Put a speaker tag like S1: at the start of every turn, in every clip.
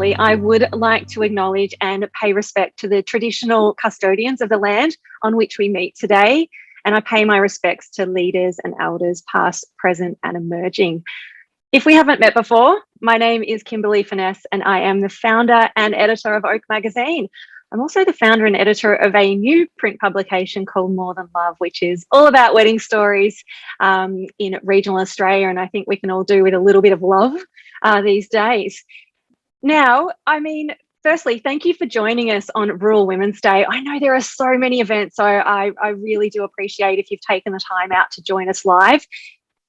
S1: Kimberley, I would like to acknowledge and pay respect to the traditional custodians of the land on which we meet today. And I pay my respects to leaders and elders past, present and emerging. If we haven't met before, my name is Kimberley Furness and I am the founder and editor of Oak Magazine. I'm also the founder and editor of a new print publication called More Than Love, which is all about wedding stories in regional Australia. And I think we can all do with a little bit of love these days. Now, firstly, thank you for joining us on Rural Women's Day. I know there are so many events, so I really do appreciate if you've taken the time out to join us live.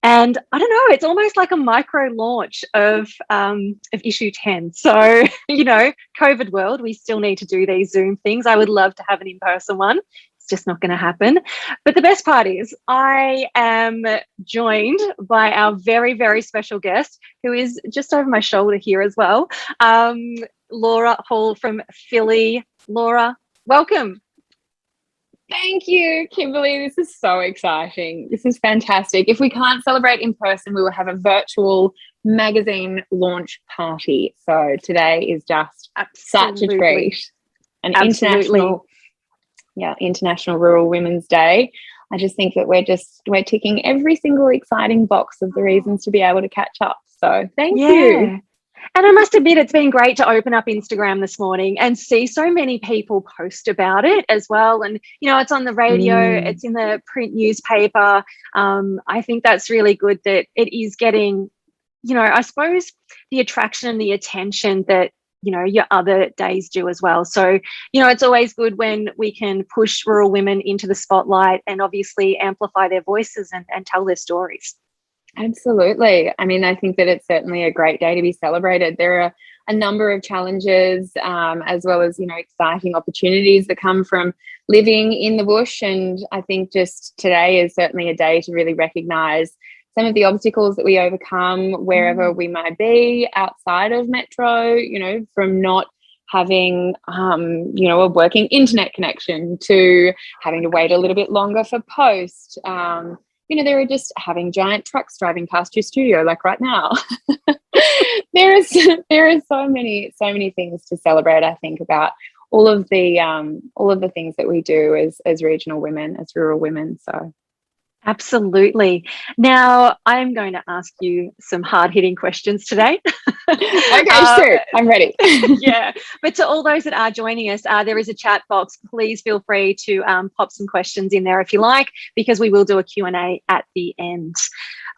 S1: And I don't know, it's almost like a micro launch of issue 10. So, COVID world, we still need to do these Zoom things. I would love to have an in-person one. It's just not going to happen. But the best part is I am joined by our very, very special guest, who is just over my shoulder here as well, Laura Hall from Phylli. Laura, welcome.
S2: Thank you, Kimberley. This is so exciting. This is fantastic. If we can't celebrate in person, we will have a virtual magazine launch party. So today is just such a treat. An international Rural Women's Day. I just think that we're ticking every single exciting box of the reasons to be able to catch up. So thank you.
S1: And I must admit, it's been great to open up Instagram this morning and see so many people post about it as well. And, it's on the radio, it's in the print newspaper. I think that's really good that it is getting, I suppose, the attraction and the attention that, your other days do as well. So, it's always good when we can push rural women into the spotlight and obviously amplify their voices and tell their stories.
S2: Absolutely. I think that it's certainly a great day to be celebrated. There are a number of challenges as well as, exciting opportunities that come from living in the bush. And I think just today is certainly a day to really recognise some of the obstacles that we overcome wherever we might be outside of metro, from not having, a working internet connection to having to wait a little bit longer for post. There are just having giant trucks driving past your studio, like right now. there are so many things to celebrate. I think about all of the things that we do as regional women, as rural women. So.
S1: Absolutely. Now, I'm going to ask you some hard-hitting questions today.
S2: Okay, sure. I'm ready.
S1: Yeah. But to all those that are joining us, there is a chat box. Please feel free to pop some questions in there if you like, because we will do a Q&A at the end.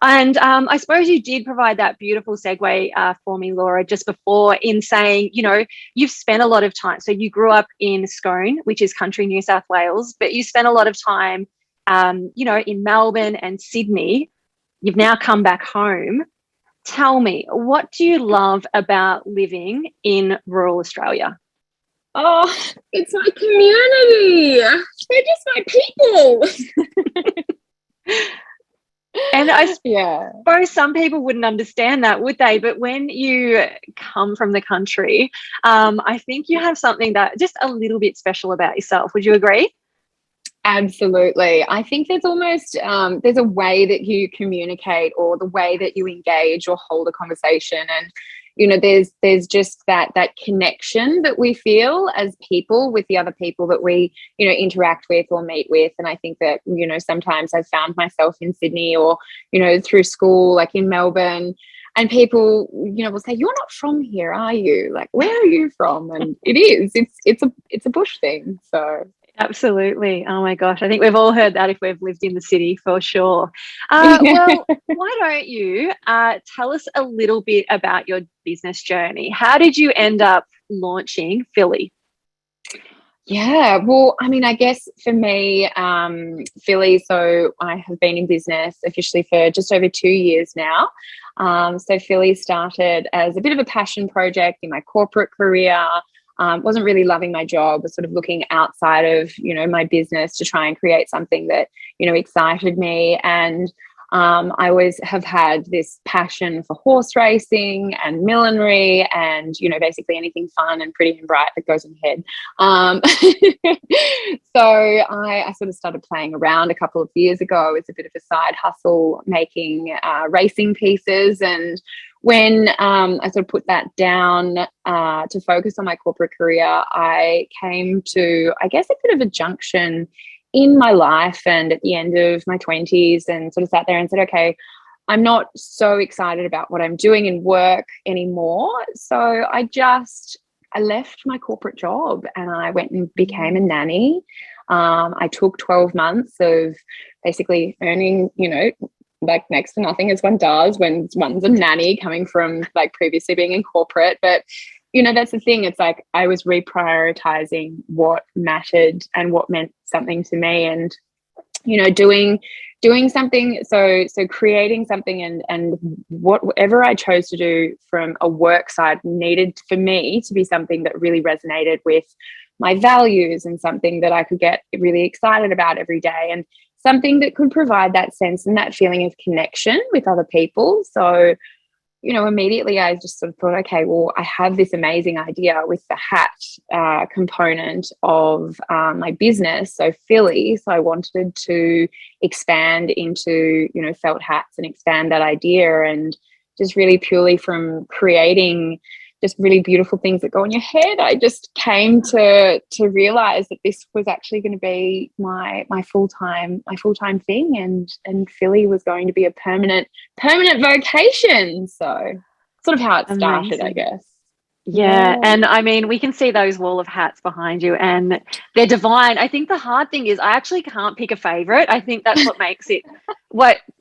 S1: And I suppose you did provide that beautiful segue for me, Laura, just before in saying, you've spent a lot of time. So you grew up in Scone, which is country New South Wales, but you spent a lot of time in Melbourne and Sydney. You've now come back home. Tell me, what do you love about living in rural Australia?
S2: Oh, it's my community. They're just my people.
S1: And I suppose some people wouldn't understand that, would they? But when you come from the country, I think you have something that just a little bit special about yourself. Would you agree?
S2: Absolutely. I think there's almost there's a way that you communicate or the way that you engage or hold a conversation, and there's just that connection that we feel as people with the other people that we interact with or meet with. And I think that sometimes I've found myself in Sydney or through school, like in Melbourne, and people will say, "You're not from here, are you? Like, where are you from?" And it's a bush thing. So.
S1: Absolutely. Oh my gosh. I think we've all heard that if we've lived in the city, for sure. Well, why don't you tell us a little bit about your business journey? How did you end up launching Phylli?
S2: Yeah, well, I guess for me, Phylli, so I have been in business officially for just over 2 years now. So Phylli started as a bit of a passion project in my corporate career. Wasn't really loving my job, was sort of looking outside of, my business to try and create something that, excited me. And I always have had this passion for horse racing and millinery and, you know, basically anything fun and pretty and bright that goes in your head. So I sort of started playing around a couple of years ago. It was a bit of a side hustle making racing pieces. And when I sort of put that down to focus on my corporate career, I came to, I guess, a bit of a junction in my life and at the end of my 20s, and sort of sat there and said, okay, I'm not so excited about what I'm doing in work anymore. So I left my corporate job and I went and became a nanny. I took 12 months of basically earning, you know, like next to nothing, as one does when one's a nanny coming from like previously being in corporate. But you know, that's the thing. It's like I was reprioritizing what mattered and what meant something to me, and you know, doing something. So creating something, and whatever I chose to do from a work side needed for me to be something that really resonated with my values and something that I could get really excited about every day, and something that could provide that sense and that feeling of connection with other people. So you know, immediately I just sort of thought, okay, well, I have this amazing idea with the hat component of my business, so Phylli. So I wanted to expand into, you know, felt hats and expand that idea, and just really purely from creating just really beautiful things that go on your head, I just came to realize that this was actually going to be my full-time thing, and Phylli was going to be a permanent vocation. So sort of how it started, I guess.
S1: Yeah. And I mean, we can see those wall of hats behind you and they're divine. I think the hard thing is I actually can't pick a favorite. I think that's what makes it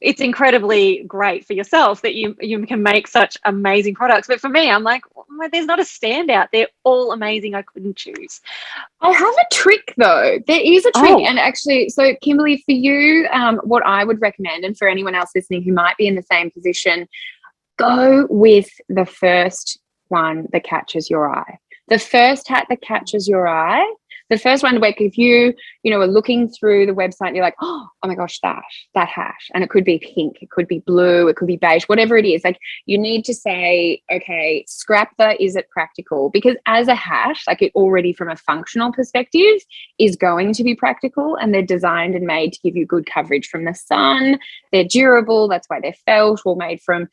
S1: it's incredibly great for yourself that you can make such amazing products. But for me, I'm like, well, there's not a standout. They're all amazing. I couldn't choose.
S2: I have a trick though. There is a trick. And actually, so Kimberley, for you, what I would recommend, and for anyone else listening who might be in the same position, go with the first one that catches your eye. The first hat that catches your eye, the first one, like if you are looking through the website and you're like, oh my gosh, that hat, and it could be pink, it could be blue, it could be beige, whatever it is, like you need to say, okay, scrap the is it practical? Because as a hat, like it already from a functional perspective is going to be practical, and they're designed and made to give you good coverage from the sun. They're durable, that's why they're felt, or made from,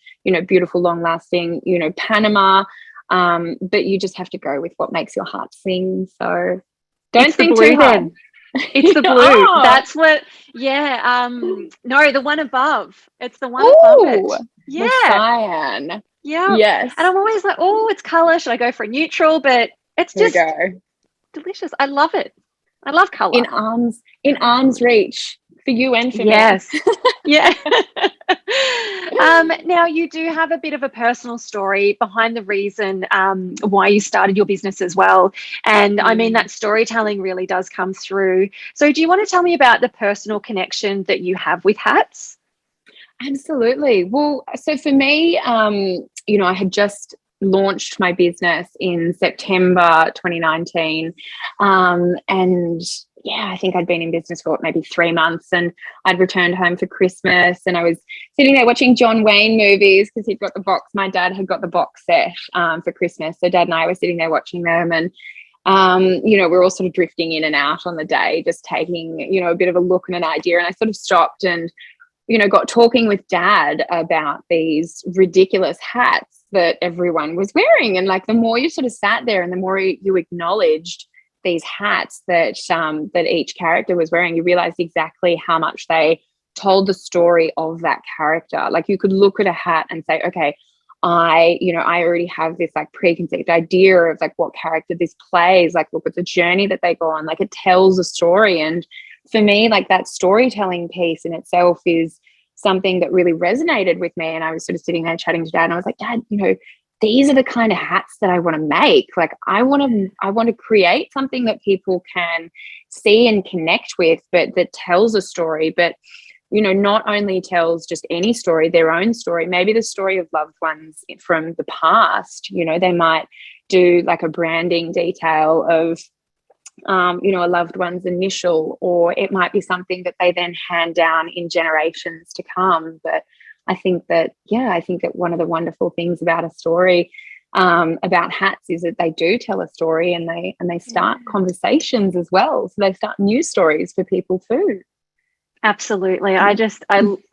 S2: beautiful, long lasting, Panama. But you just have to go with what makes your heart sing. So don't think too hard.
S1: It's the blue.
S2: Oh.
S1: That's what, yeah. No, the one above. It's the one above it. Yeah.
S2: The cyan.
S1: Yeah.
S2: Yes.
S1: And I'm always like, oh, it's colour. Should I go for a neutral? But it's just delicious. I love it. I love colour.
S2: In arm's reach for you and for me.
S1: Yes. Yeah. Now you do have a bit of a personal story behind the reason why you started your business as well. And I mean, that storytelling really does come through. So do you want to tell me about the personal connection that you have with hats?
S2: Absolutely. Well, so for me, I had just launched my business in September 2019. And yeah, I think I'd been in business for maybe 3 months, and I'd returned home for Christmas, and I was sitting there watching John Wayne movies because he'd got the box. My dad had got the box set for Christmas. So Dad and I were sitting there watching them, and we're all sort of drifting in and out on the day, just taking, a bit of a look and an idea. And I sort of stopped and, got talking with Dad about these ridiculous hats that everyone was wearing. And like the more you sort of sat there and the more you acknowledged these hats that each character was wearing, you realized exactly how much they told the story of that character. Like you could look at a hat and say, okay, I already have this like preconceived idea of like what character this plays. Like look at the journey that they go on. Like it tells a story. And for me, like that storytelling piece in itself is something that really resonated with me. And I was sort of sitting there chatting to Dad, and I was like, Dad, these are the kind of hats that I want to make. Like I want to create something that people can see and connect with, but that tells a story, but not only tells just any story, their own story, maybe the story of loved ones from the past. They might do like a branding detail of a loved one's initial, or it might be something that they then hand down in generations to come. But I think that one of the wonderful things about a story, about hats, is that they do tell a story, and they start conversations as well. So they start new stories for people too.
S1: Absolutely. I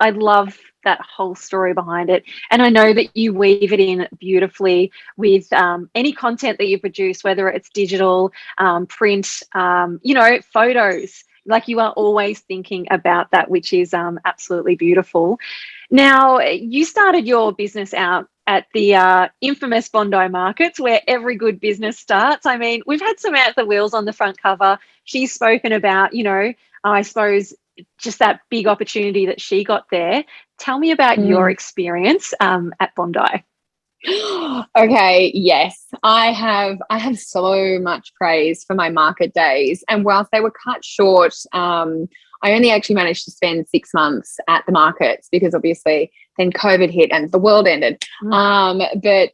S1: love that whole story behind it. And I know that you weave it in beautifully with any content that you produce, whether it's digital, print, photos. Like, you are always thinking about that, which is absolutely beautiful. Now, you started your business out at the infamous Bondo Markets, where every good business starts. I mean, we've had Samantha Wills on the front cover. She's spoken about, I suppose, just that big opportunity that she got there. Tell me about your experience at Bondi.
S2: Okay, yes, I have so much praise for my market days, and whilst they were cut short, I only actually managed to spend 6 months at the markets, because obviously then COVID hit and the world ended. But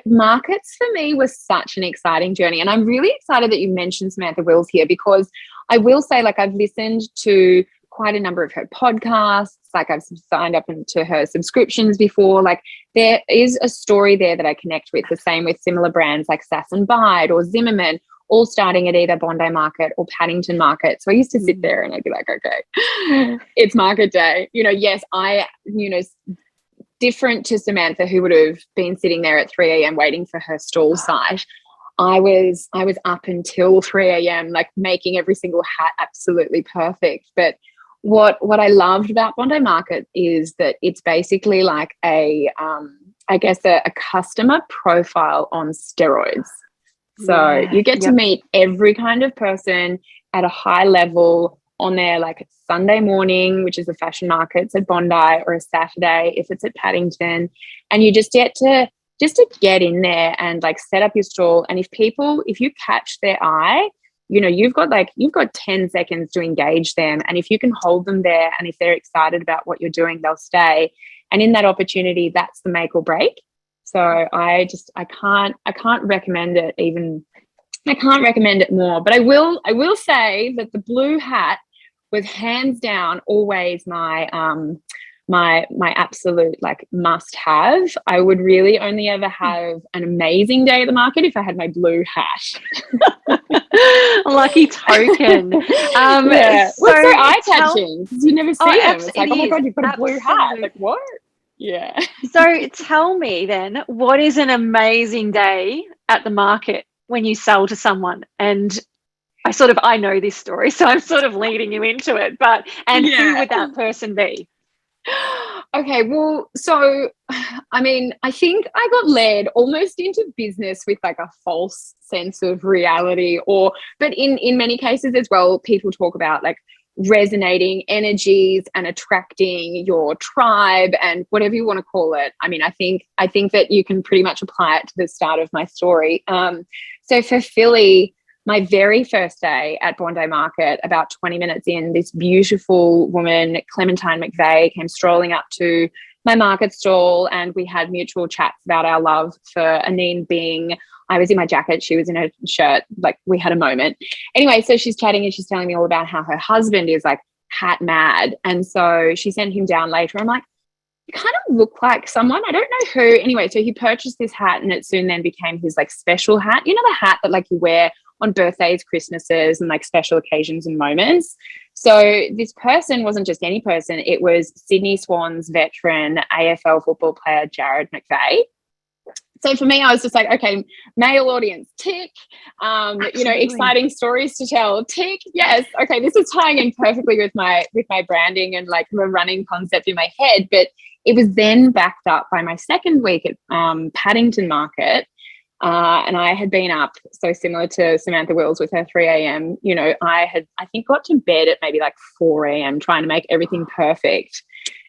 S2: markets for me was such an exciting journey, and I'm really excited that you mentioned Samantha Wills here, because I will say, like, I've listened to quite a number of her podcasts. Like, I've signed up into her subscriptions before. Like, there is a story there that I connect with. The same with similar brands like Sass and Bide or Zimmerman, all starting at either Bondi Market or Paddington Market. So I used to sit there and I'd be like, okay, it's market day. Yes, different to Samantha, who would have been sitting there at 3 a.m. waiting for her stall site. I was up until 3 a.m. like making every single hat absolutely perfect. But what I loved about Bondi Market is that it's basically like a customer profile on steroids. So you get to meet every kind of person at a high level on their, like, Sunday morning, which is the fashion markets at Bondi, or a Saturday if it's at Paddington, and you just get to get in there and, like, set up your stall. And if you catch their eye, you've got 10 seconds to engage them, and if you can hold them there, and if they're excited about what you're doing, they'll stay. And in that opportunity, that's the make or break. So I can't recommend it even. I can't recommend it more. But I will say that the blue hat was hands down always my my absolute, like, must have. I would really only ever have an amazing day at the market if I had my blue hat.
S1: Lucky token.
S2: Yeah. What's so eye-catching? Because you never see them. It's like, oh my God, you've got a blue hat. Like, what? Yeah.
S1: So tell me then, what is an amazing day at the market when you sell to someone? And I know this story, so I'm sort of leading you into it, who would that person be?
S2: Okay, well, so I mean, I think I got led almost into business with, like, a false sense of reality, but in many cases as well, people talk about, like, resonating energies and attracting your tribe and whatever you want to call it. I mean, I think that you can pretty much apply it to the start of my story. So for Phylli, my very first day at Bondi Market, about 20 minutes in, this beautiful woman, Clementine McVeigh, came strolling up to my market stall, and we had mutual chats about our love for Anine being, I was in my jacket, she was in her shirt, like, we had a moment. Anyway, so she's chatting and she's telling me all about how her husband is, like, hat mad. And so she sent him down later. I'm like, you kind of look like someone, I don't know who. Anyway, so he purchased this hat, and it soon then became his, like, special hat. You know, the hat that, like, you wear on birthdays, Christmases, and, like, special occasions and moments. So this person wasn't just any person. It was Sydney Swans veteran AFL football player Jared McVeigh. So for me, I was just like, okay, male audience, tick. Exciting stories to tell, tick. Yes, okay, this is tying in perfectly with my branding and, like, the running concept in my head. But it was then backed up by my second week at Paddington Market. And I had been up, so similar to Samantha Wills with her 3 a.m., I think got to bed at maybe like 4 a.m. trying to make everything perfect.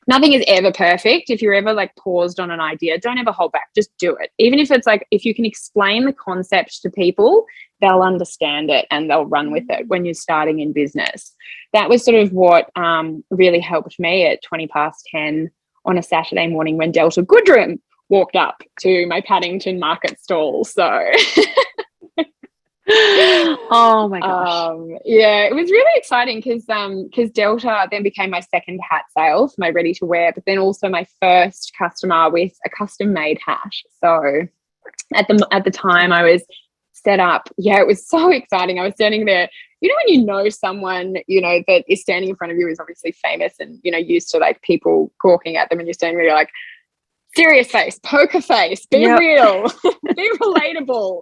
S2: Nothing is ever perfect. If you're ever, like, paused on an idea, don't ever hold back. Just do it. Even if it's like, if you can explain the concept to people, they'll understand it and they'll run with it when you're starting in business. That was sort of what really helped me at 10:20 on a Saturday morning when Delta Goodrem walked up to my Paddington Market stall. So
S1: Oh my gosh.
S2: Yeah, it was really exciting because Delta then became my second hat sale for my ready to wear, but then also my first customer with a custom made hat. So at the time I was set up. Yeah, it was so exciting. I was standing there. You know, when you know someone, you know, that is standing in front of you is obviously famous and, you know, used to like people gawking at them, and you're standing there, you're like, serious face, poker face, be real, be relatable.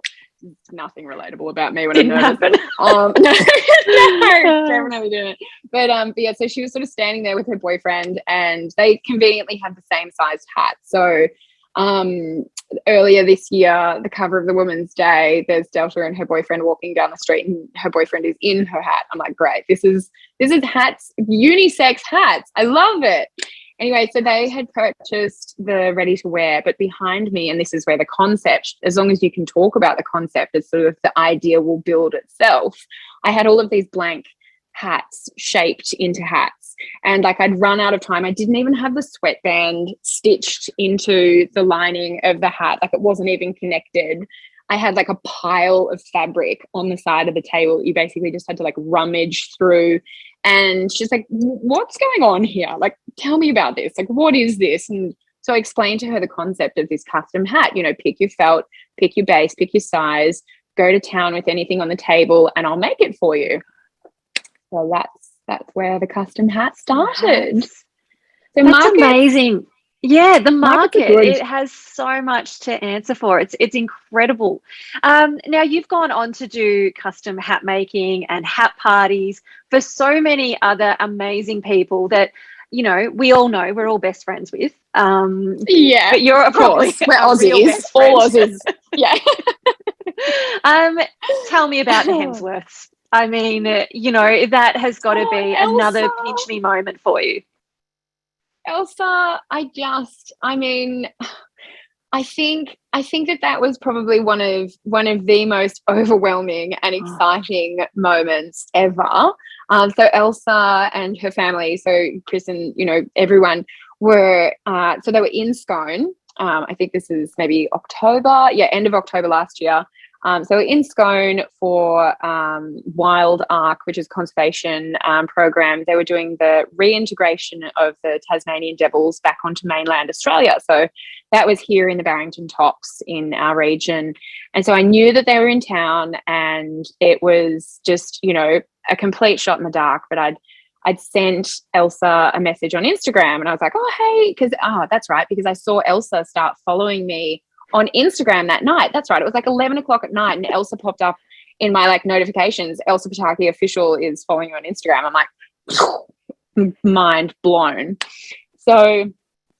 S2: Nothing relatable about me when I'm nervous. No, definitely didn't. But yeah, so she was sort of standing there with her boyfriend, and they conveniently had the same sized hat. So earlier this year, the cover of the Women's Day, there's Delta and her boyfriend walking down the street, and her boyfriend is in her hat. I'm like, great, this is hats, unisex hats. I love it. Anyway, so they had purchased the ready to wear, but behind me, and this is where the concept, as long as you can talk about the concept, it's sort of the idea will build itself. I had all of these blank hats shaped into hats, and like I'd run out of time. I didn't even have the sweatband stitched into the lining of the hat. Like it wasn't even connected. I had like a pile of fabric on the side of the table. You basically just had to like rummage through. And she's like, what's going on here? Like, tell me about this. Like, what is this? And so I explained to her the concept of this custom hat. You know, pick your felt, pick your base, pick your size, go to town with anything on the table, and I'll make it for you. So that's where the custom hat started. So
S1: that's amazing. Yeah, the market, it has so much to answer for. It's incredible. Now, you've gone on to do custom hat making and hat parties for so many other amazing people that, you know, we all know we're all best friends with.
S2: Yeah,
S1: but you're probably
S2: we're Aussies, all Aussies. Yeah.
S1: Tell me about the Hemsworths. I mean, you know, that has got to be another pinch me moment for you.
S2: Elsa, I think that was probably one of the most overwhelming and exciting moments ever. So Elsa and her family, so Chris and, you know, everyone were, so they were in Scone. I think this is maybe October, end of October last year. So in Scone for Wild Ark, which is a conservation program, they were doing the reintegration of the Tasmanian devils back onto mainland Australia. So that was here in the Barrington Tops in our region. And so I knew that they were in town, and it was just, you know, a complete shot in the dark. But I'd sent Elsa a message on Instagram, and I was like, oh, hey, that's right, because I saw Elsa start following me on Instagram that night. That's right. It was like 11 o'clock at night, and Elsa popped up in my like notifications. Elsa Pataky official is following you on Instagram. I'm like, mind blown. So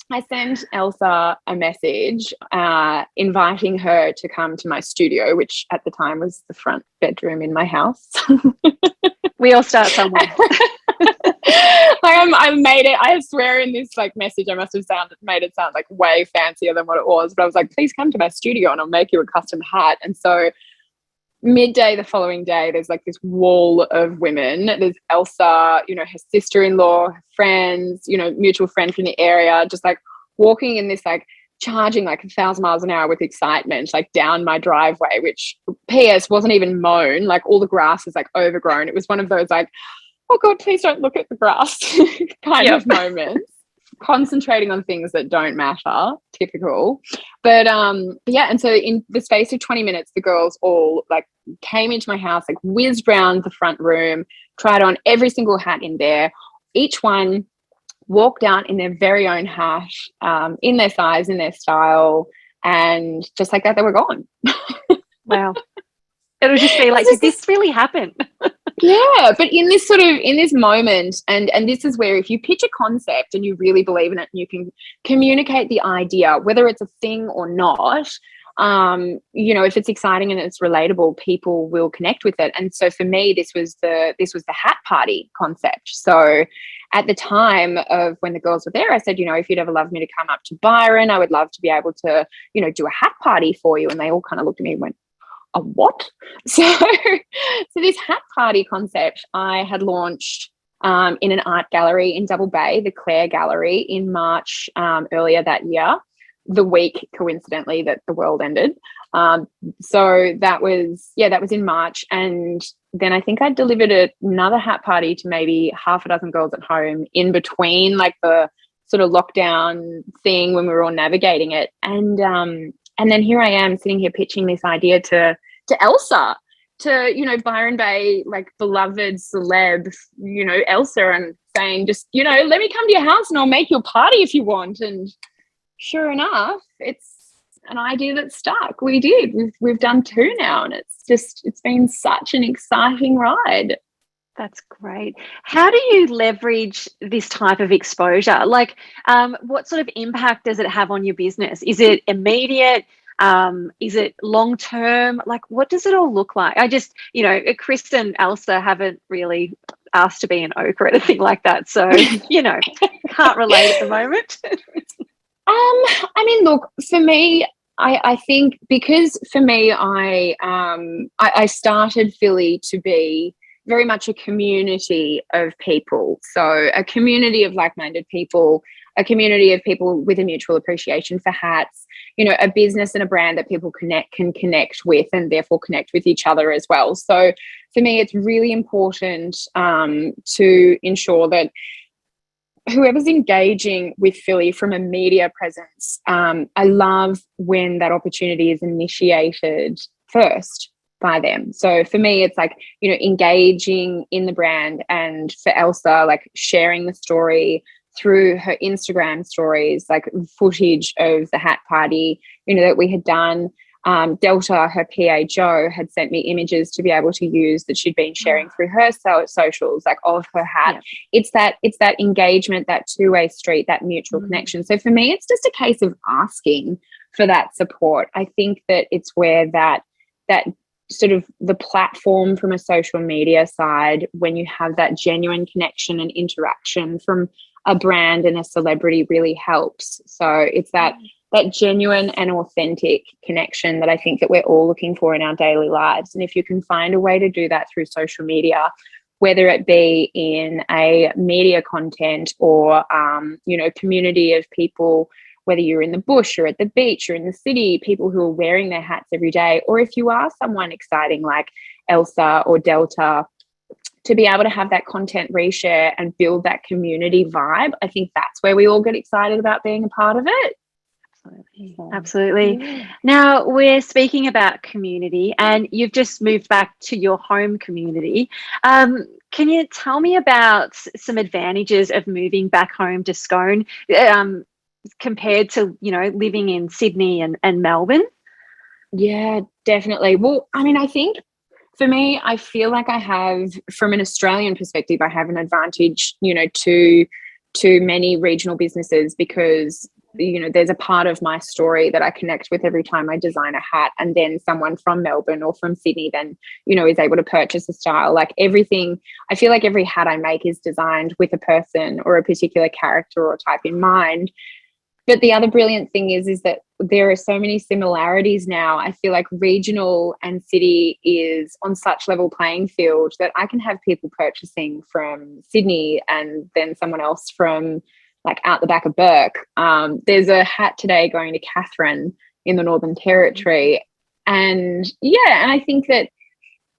S2: I sent Elsa a message inviting her to come to my studio, which at the time was the front bedroom in my house.
S1: We all start somewhere.
S2: I made it. I swear in this like message, I must have made it sound like way fancier than what it was. But I was like, please come to my studio and I'll make you a custom hat. And so midday the following day, there's like this wall of women. There's Elsa, you know, her sister-in-law, her friends, you know, mutual friend from the area, just like walking in this like charging like 1,000 miles an hour with excitement, like down my driveway, which PS wasn't even mown. Like all the grass is like overgrown. It was one of those like, oh God, please don't look at the grass kind of moments. Concentrating on things that don't matter, typical. But yeah, and so in the space of 20 minutes, the girls all like came into my house, like whizzed round the front room, tried on every single hat in there. Each one walked out in their very own hat, in their size, in their style, and just like that, they were gone.
S1: Wow. It'll just be like, did this really happen?
S2: Yeah, but in this moment, and this is where if you pitch a concept and you really believe in it and you can communicate the idea, whether it's a thing or not, you know, if it's exciting and it's relatable, people will connect with it. And so for me, this was the hat party concept. So at the time of when the girls were there, I said, you know, if you'd ever love me to come up to Byron, I would love to be able to, you know, do a hat party for you. And they all kind of looked at me and went, a what? So this hat party concept I had launched in an art gallery in Double Bay, the Clare Gallery, in March earlier that year. the week, coincidentally, that the world ended. So that was in March. And then I think I delivered another hat party to maybe half a dozen girls at home in between like the sort of lockdown thing when we were all navigating it. And then here I am sitting here pitching this idea to Elsa, to, you know, Byron Bay, like beloved celeb, you know, Elsa, and saying, just, you know, let me come to your house and I'll make you a party if you want. And sure enough, it's an idea that stuck. We did. We've done 2 now, and it's been such an exciting ride.
S1: That's great. How do you leverage this type of exposure? Like, what sort of impact does it have on your business? Is it immediate? Is it long term? Like, what does it all look like? I just, you know, Chris and Elsa haven't really asked to be an Oak or anything like that. So, you know, can't relate at the moment.
S2: I mean, look, for me, I think because for me, I started Phylli to be very much a community of people. So a community of like-minded people, a community of people with a mutual appreciation for hats, you know, a business and a brand that people can connect with, and therefore connect with each other as well. So for me, it's really important to ensure that whoever's engaging with Phylli from a media presence, I love when that opportunity is initiated first by them. So for me, it's like, you know, engaging in the brand, and for Elsa, like sharing the story through her Instagram stories, like footage of the hat party, you know, that we had done. Delta, her PA Joe, had sent me images to be able to use that she'd been sharing through her socials, like of her hat. Yeah. It's that engagement, that two-way street, that mutual connection. So for me, it's just a case of asking for that support. I think that it's where that sort of the platform from a social media side, when you have that genuine connection and interaction from a brand and a celebrity, really helps. So it's that genuine and authentic connection that I think that we're all looking for in our daily lives. And if you can find a way to do that through social media, whether it be in a media content or, you know, community of people, whether you're in the bush or at the beach or in the city, people who are wearing their hats every day, or if you are someone exciting like Elsa or Delta, to be able to have that content reshare and build that community vibe, I think that's where we all get excited about being a part of it.
S1: Absolutely. Yeah. Now we're speaking about community, and you've just moved back to your home community. Can you tell me about some advantages of moving back home to Scone compared to, you know, living in Sydney and Melbourne?
S2: Yeah, definitely. Well, I mean, I think for me, I feel like I have, from an Australian perspective, I have an advantage, you know, to many regional businesses, because, you know, there's a part of my story that I connect with every time I design a hat, and then someone from Melbourne or from Sydney then, you know, is able to purchase a style. Like everything, I feel like every hat I make is designed with a person or a particular character or type in mind. But the other brilliant thing is that there are so many similarities now. I feel like regional and city is on such level playing field that I can have people purchasing from Sydney and then someone else from like out the back of Burke. There's a hat today going to Catherine in the Northern Territory. And yeah, and I think that,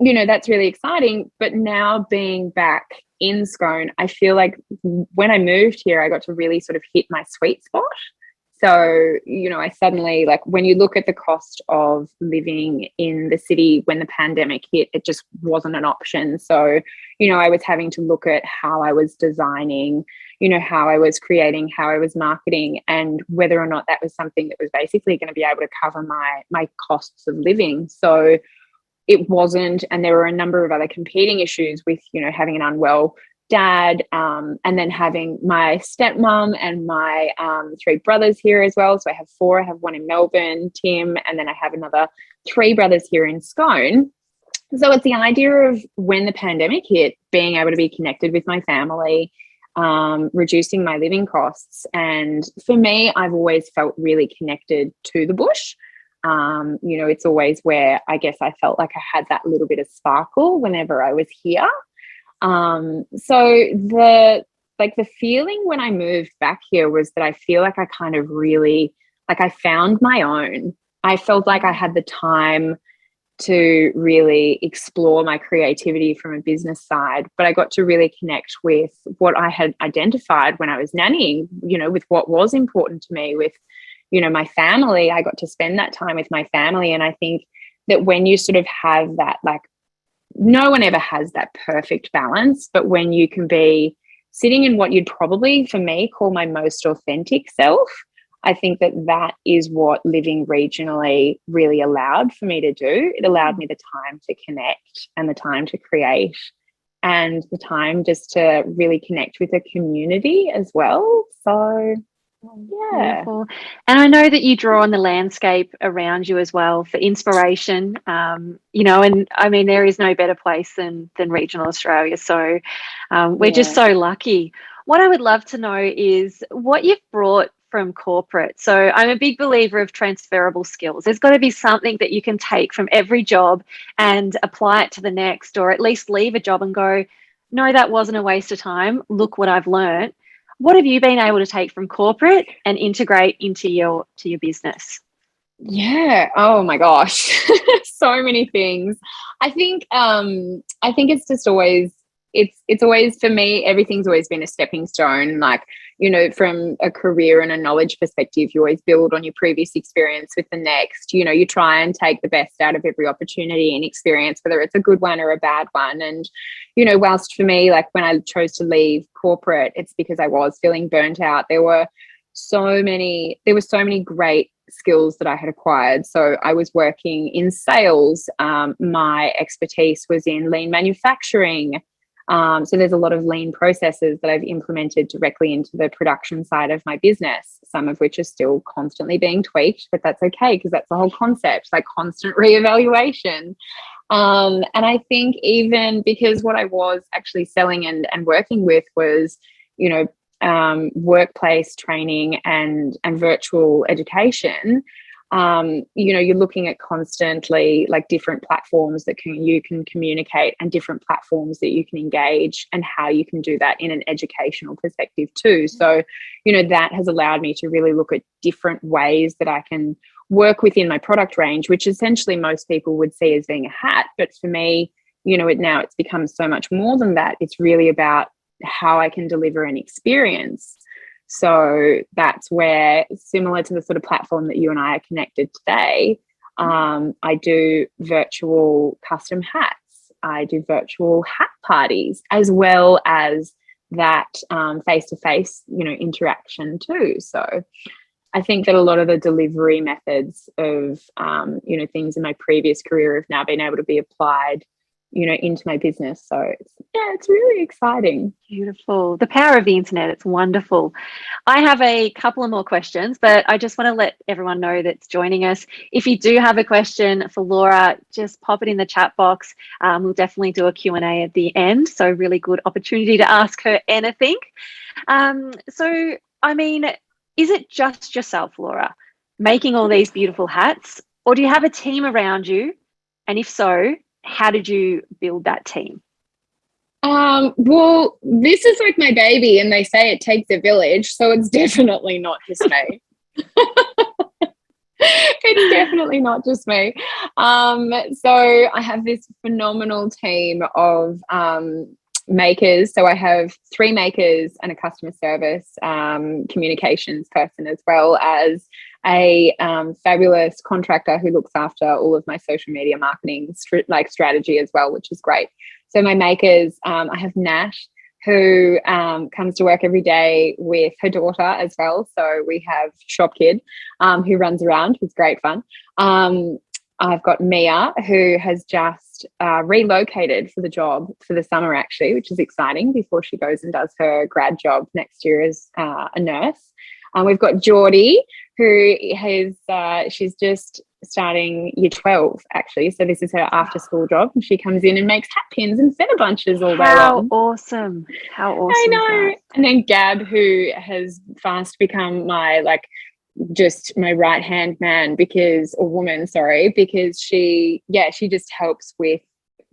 S2: you know, that's really exciting. But now being back in Scone, I feel like when I moved here, I got to really sort of hit my sweet spot. So, you know, I suddenly, like, when you look at the cost of living in the city when the pandemic hit, it just wasn't an option. So, you know, I was having to look at how I was designing, you know, how I was creating, how I was marketing, and whether or not that was something that was basically going to be able to cover my costs of living. So it wasn't, and there were a number of other competing issues with, you know, having an unwell dad, and then having my stepmom and my 3 brothers here as well. So I have 4. I have 1 in Melbourne, Tim, and then I have another 3 brothers here in Scone. So it's the idea of, when the pandemic hit, being able to be connected with my family, reducing my living costs. And for me, I've always felt really connected to the bush. You know, it's always where I guess I felt like I had that little bit of sparkle whenever I was here. So the feeling when I moved back here was that I feel like I kind of really like I found my own. I felt like I had the time to really explore my creativity from a business side, but I got to really connect with what I had identified when I was nannying, you know, with what was important to me, with, you know, my family. I got to spend that time with my family. And I think that when you sort of have that, like, no one ever has that perfect balance, but when you can be sitting in what you'd probably, for me, call my most authentic self, I think that that is what living regionally really allowed for me to do. It allowed me the time to connect and the time to create and the time just to really connect with a community as well. So, yeah.
S1: Beautiful. And I know that you draw on the landscape around you as well for inspiration, you know, and I mean, there is no better place than regional Australia. So we're just so lucky. What I would love to know is what you've brought from corporate. So I'm a big believer of transferable skills. There's got to be something that you can take from every job and apply it to the next, or at least leave a job and go, no, that wasn't a waste of time. Look what I've learned. What have you been able to take from corporate and integrate into your business?
S2: Yeah. Oh my gosh. So many things. I think it's just always, it's always, for me, everything's always been a stepping stone. Like, you know, from a career and a knowledge perspective, you always build on your previous experience with the next. You know, you try and take the best out of every opportunity and experience, whether it's a good one or a bad one. And, you know, whilst for me, like when I chose to leave corporate, it's because I was feeling burnt out. There were so many great skills that I had acquired. So I was working in sales. My expertise was in lean manufacturing. So there's a lot of lean processes that I've implemented directly into the production side of my business, some of which are still constantly being tweaked, but that's okay because that's the whole concept, like constant reevaluation. And I think even because what I was actually selling and working with was, you know, workplace training and virtual education, you know, you're looking at constantly like different platforms that you can communicate and different platforms that you can engage and how you can do that in an educational perspective too. So, you know, that has allowed me to really look at different ways that I can work within my product range, which essentially most people would see as being a hat. But for me, you know, it's become so much more than that. It's really about how I can deliver an experience. So that's where, similar to the sort of platform that you and I are connected today, I do virtual custom hats. I do virtual hat parties, as well as that face-to-face, you know, interaction too. So I think that a lot of the delivery methods of, you know, things in my previous career have now been able to be applied, you know, into my business. So it's really exciting.
S1: Beautiful. The power of the internet. It's wonderful. I have a couple of more questions, but I just want to let everyone know that's joining us. If you do have a question for Laura, just pop it in the chat box. We'll definitely do a Q&A at the end. So really good opportunity to ask her anything. So, I mean, is it just yourself, Laura, making all these beautiful hats, or do you have a team around you? And if so, how did you build that team?
S2: Well, this is like my baby, and they say it takes a village, so it's definitely not just me. It's definitely not just me. So I have this phenomenal team of makers. So I have 3 makers and a customer service communications person, as well as a fabulous contractor who looks after all of my social media marketing strategy as well, which is great. So my makers, I have Nat, who comes to work every day with her daughter as well. So we have Shop Kid, who runs around, who's great fun. I've got Mia, who has just relocated for the job for the summer, actually, which is exciting, before she goes and does her grad job next year as a nurse. We've got Geordie, who she's just starting year 12, actually. So this is her after school job. And she comes in and makes hat pins and feather bunches all day long.
S1: How awesome. How awesome.
S2: I know. And then Gab, who has fast become my just my right hand man, because she just helps with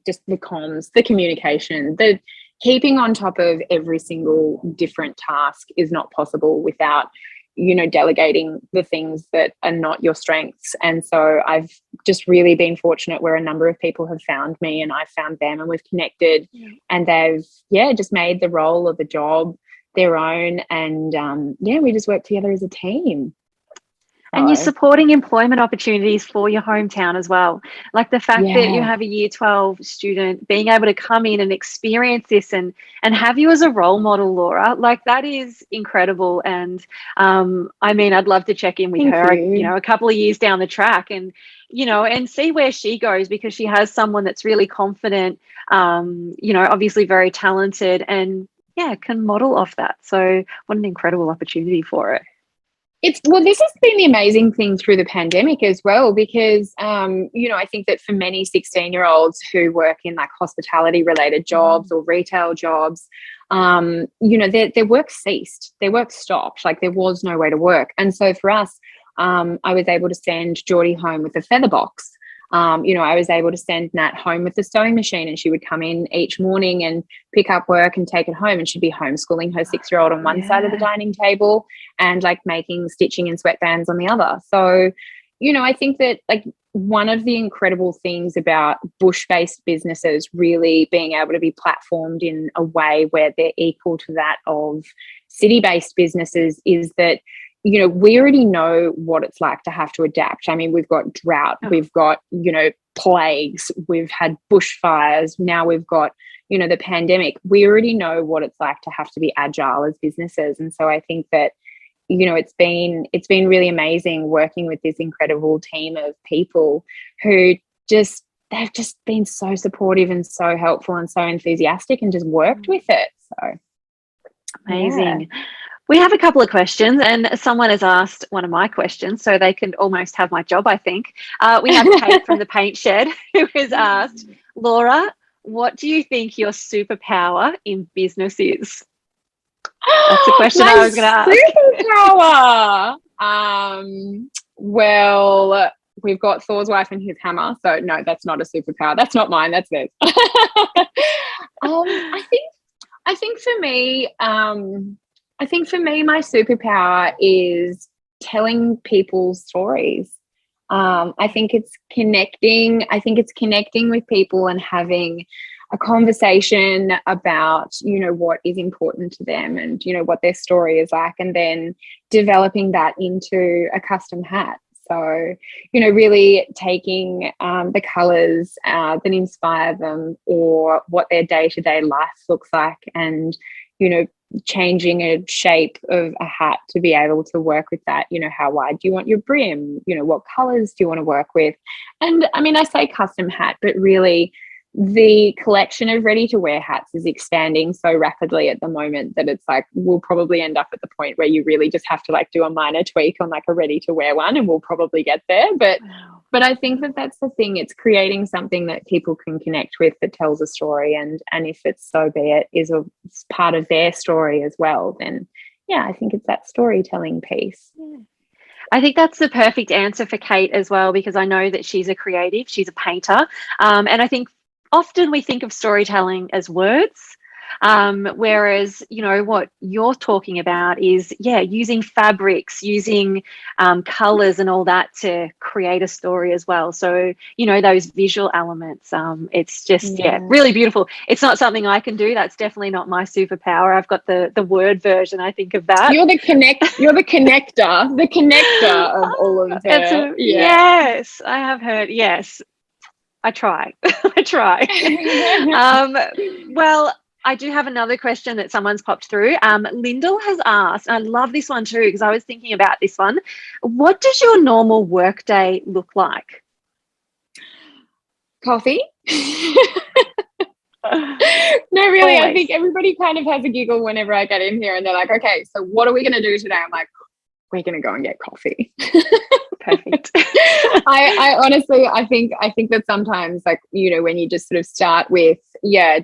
S2: just the comms, the communication, the keeping on top of every single different task is not possible without, delegating the things that are not your strengths. And so I've just really been fortunate where a number of people have found me and I've found them, and we've connected, and they've just made the role of the job their own, and we just work together as a team.
S1: And you're supporting employment opportunities for your hometown as well. Like the fact that you have a year 12 student being able to come in and experience this and have you as a role model, Laura, like that is incredible. And I mean, I'd love to check in with her, a couple of years down the track and, and see where she goes, because she has someone that's really confident, obviously very talented and can model off that. So what an incredible opportunity for it.
S2: This has been the amazing thing through the pandemic as well, because, I think that for many 16-year-olds who work in like hospitality related jobs or retail jobs, their work ceased, their work stopped, like there was no way to work. And so for us, I was able to send Geordie home with a feather box. I was able to send Nat home with the sewing machine, and she would come in each morning and pick up work and take it home, and she'd be homeschooling her 6-year-old on one side of the dining table and like making stitching in sweatbands on the other. So, I think that like one of the incredible things about bush-based businesses really being able to be platformed in a way where they're equal to that of city-based businesses is that we already know what it's like to have to adapt. I mean, we've got drought, we've got, plagues, we've had bushfires, now we've got, the pandemic. We already know what it's like to have to be agile as businesses. And so I think that, it's been really amazing working with this incredible team of people who they've just been so supportive and so helpful and so enthusiastic and just worked with it. So
S1: amazing. Yeah. We have a couple of questions, and someone has asked one of my questions, so they can almost have my job, I think. We have Kate from the Paint Shed who has asked, Laura, what do you think your superpower in business is? That's the question I was going to
S2: ask. Superpower. Well, we've got Thor's wife and his hammer, so no, that's not a superpower. That's not mine. That's theirs. I think for me, my superpower is telling people stories. I think it's connecting. I think it's connecting with people and having a conversation about, what is important to them and, what their story is like, and then developing that into a custom hat. So, really taking the colours that inspire them or what their day-to-day life looks like and, changing a shape of a hat to be able to work with that. How wide do you want your brim? What colours do you want to work with? And I mean, I say custom hat, but really the collection of ready-to-wear hats is expanding so rapidly at the moment that it's like we'll probably end up at the point where you really just have to like do a minor tweak on like a ready-to-wear one, and we'll probably get there. But I think that that's the thing. It's creating something that people can connect with that tells a story, and if it's so be it is a part of their story as well, then I think it's that storytelling piece.
S1: Yeah. I think that's the perfect answer for Kate as well, because I know that she's a creative, she's a painter, and I think often we think of storytelling as words, whereas, what you're talking about is, using fabrics, using colours and all that to create a story as well. So, those visual elements, it's just, really beautiful. It's not something I can do. That's definitely not my superpower. I've got the word version, I think, of that.
S2: You're the connector of all of that.
S1: Yes, I have heard. Yes. I try. Well, I do have another question that someone's popped through. Lyndall has asked, and I love this one too, because I was thinking about this one. What does your normal work day look like?
S2: Coffee. No, really, always. I think everybody kind of has a giggle whenever I get in here and they're like, okay, so what are we going to do today? I'm like, we're going to go and get coffee.
S1: Perfect.
S2: I honestly, I think that sometimes, like, when you just sort of start with,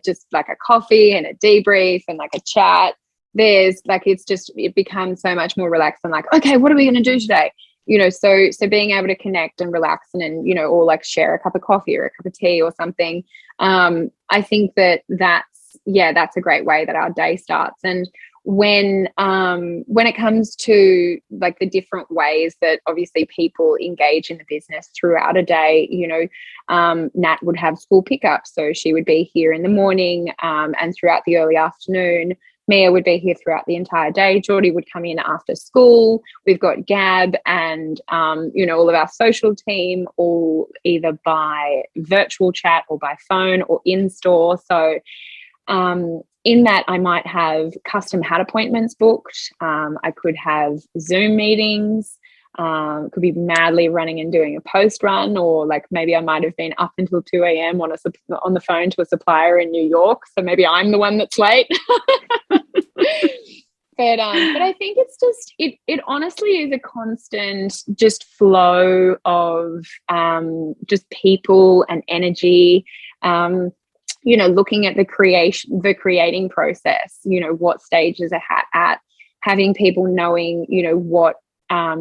S2: just like a coffee and a debrief and like a chat, there's like, it becomes so much more relaxed and like, okay, what are we going to do today? So being able to connect and relax and or like share a cup of coffee or a cup of tea or something. I think that's a great way that our day starts. And when it comes to like the different ways that obviously people engage in the business throughout a day, you know, Nat would have school pickup, so she would be here in the morning and throughout the early afternoon. Mia would be here throughout the entire day. Geordie would come in after school. We've got Gab and, you know, all of our social team, all either by virtual chat or by phone or in store. So in that, I might have custom hat appointments booked. I could have Zoom meetings. Could be madly running and doing a post run, or like maybe I might have been up until 2 a.m. on the phone to a supplier in New York. So maybe I'm the one that's late. But I think it's just it honestly is a constant just flow of just people and energy. You know, looking at the creating process, you know, what stage is a hat at, having people knowing, you know, what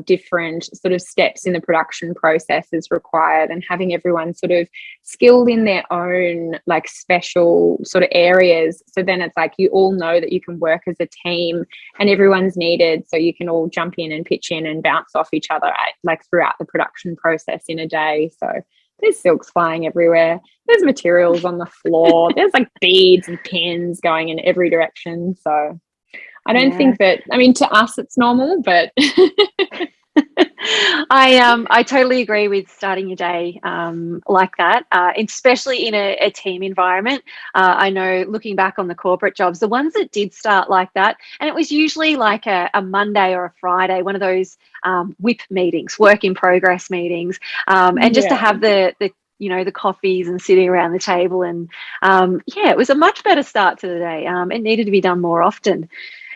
S2: different sort of steps in the production process is required, and having everyone sort of skilled in their own like special sort of areas. So then it's like you all know that you can work as a team and everyone's needed, so you can all jump in and pitch in and bounce off each other like throughout the production process in a day. So there's silks flying everywhere. There's materials on the floor. There's like beads and pins going in every direction. So I don't think that, I mean, to us it's normal, but
S1: I totally agree with starting your day like that, especially in a team environment. I know, looking back on the corporate jobs, the ones that did start like that, and it was usually like a Monday or a Friday, one of those WIP meetings, work in progress meetings, and just to have the you know, the coffees and sitting around the table, and it was a much better start to the day. It needed to be done more often.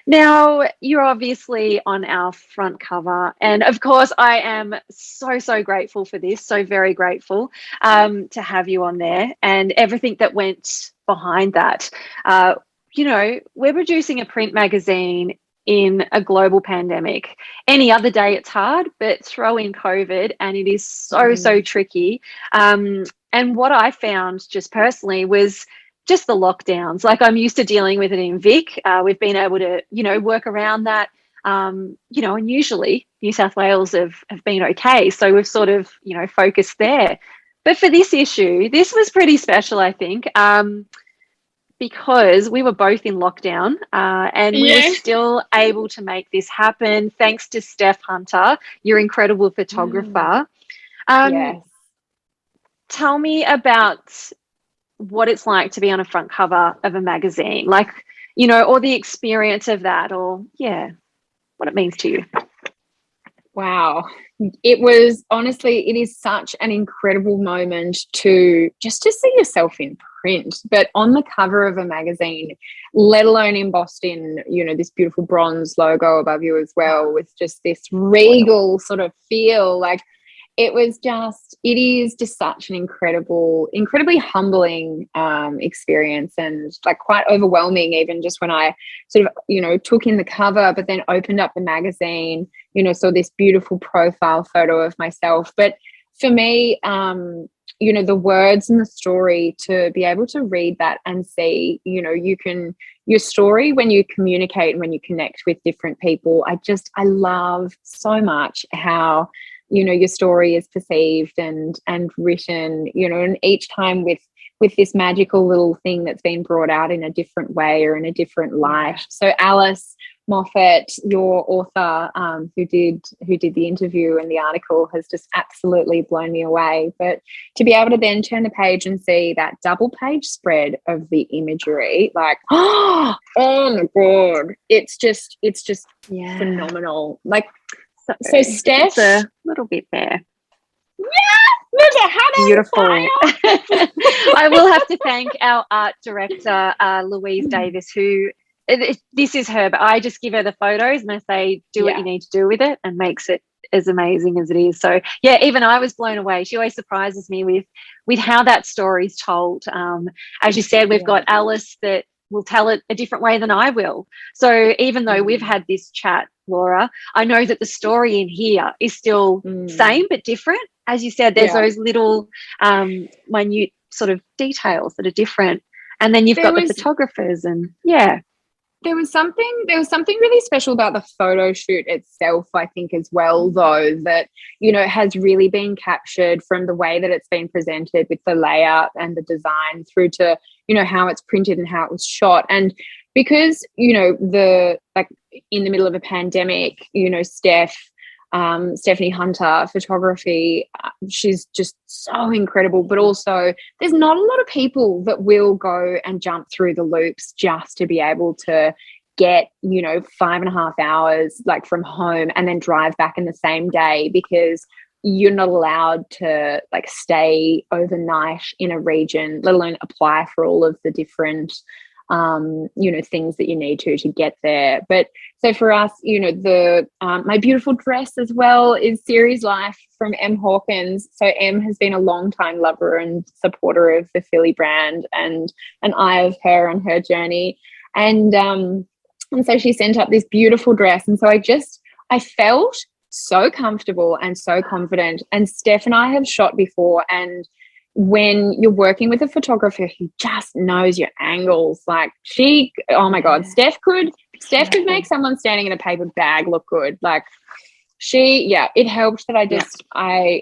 S1: Now, you're obviously on our front cover, and of course I am so grateful for this, so very grateful to have you on there and everything that went behind that. You know, we're producing a print magazine in a global pandemic. Any other day it's hard, but throw in COVID and it is so tricky. And what I found just personally was just the lockdowns. Like, I'm used to dealing with it in Vic. We've been able to, you know, work around that, you know, and usually New South Wales have been okay. So we've sort of, you know, focused there. But for this issue, this was pretty special, I think, because we were both in lockdown and we were still able to make this happen thanks to Steph Hunter, your incredible photographer. Tell me about what it's like to be on a front cover of a magazine, like, you know, or the experience of that, or what it means to you.
S2: Wow. It was, honestly, it is such an incredible moment to see yourself in print, but on the cover of a magazine, let alone embossed in, you know, this beautiful bronze logo above you as well, with just this regal sort of feel. Like, it is just such an incredibly humbling experience, and like quite overwhelming, even just when I sort of, you know, took in the cover, but then opened up the magazine, you know, saw this beautiful profile photo of myself. But for me, you know, the words and the story, to be able to read that and see, you know, your story, when you communicate and when you connect with different people, I love so much how, you know, your story is perceived and written, you know, and each time with this magical little thing that's been brought out in a different way or in a different light. So Alice Moffat, your author, who did the interview and the article, has just absolutely blown me away. But to be able to then turn the page and see that double page spread of the imagery, like, oh my God, it's just phenomenal. Like, so Steph,
S1: a little bit there.
S2: There's a hat on
S1: beautiful.
S2: fire.
S1: I will have to thank our art director, Louise Davis, who, this is her, but I just give her the photos and I say, do what you need to do with it, and makes it as amazing as it is. So even I was blown away. She always surprises me with how that story is told. As you said, we've got Alice that will tell it a different way than I will. So even though we've had this chat, Laura, I know that the story in here is still same but different. As you said, there's those little minute sort of details that are different. And then you've got the photographers and
S2: There was something really special about the photo shoot itself, I think, as well, though, that, has really been captured from the way that it's been presented with the layout and the design through to, how it's printed and how it was shot. And because, the like in the middle of a pandemic, Stephanie Hunter photography, she's just so incredible, but also there's not a lot of people that will go and jump through the loops just to be able to get 5.5 hours like from home and then drive back in the same day, because you're not allowed to like stay overnight in a region, let alone apply for all of the different things that you need to get there. But so for us, the my beautiful dress as well is Series Life from M Hawkins. So M has been a long time lover and supporter of the Phylli brand, and an eye of her on her journey. And so she sent up this beautiful dress, and so I felt so comfortable and so confident. And Steph and I have shot before, and when you're working with a photographer who just knows your angles, like oh my God, Steph could make someone standing in a paper bag look good. Like it helped that I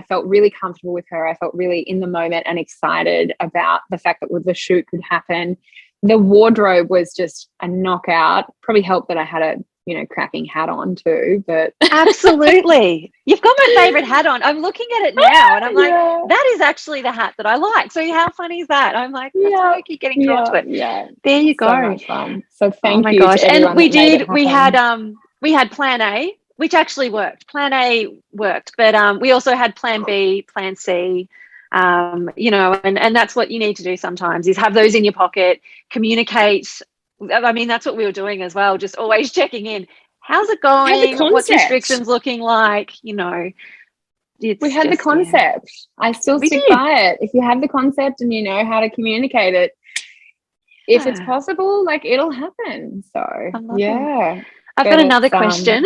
S2: felt really comfortable with her. I felt really in the moment and excited about the fact that the shoot could happen. The wardrobe was just a knockout. Probably helped that I had a cracking hat on too, but
S1: absolutely. You've got my favorite hat on. I'm looking at it now and I'm like, that is actually the hat that I like. So how funny is that? I'm like, that's why I keep getting drawn to it.
S2: Yeah.
S1: There you go.
S2: So much fun. So thank you.
S1: Gosh.
S2: To
S1: and we had plan A, which actually worked. Plan A worked, but we also had plan B, plan C. And that's what you need to do sometimes, is have those in your pocket, communicate. I mean, that's what we were doing as well, just always checking in. How's it going? What's restrictions looking like? We
S2: had the concept. I still stick by it. If you have the concept and you know how to communicate it, if it's possible, like, it'll happen. So,
S1: I've got another question.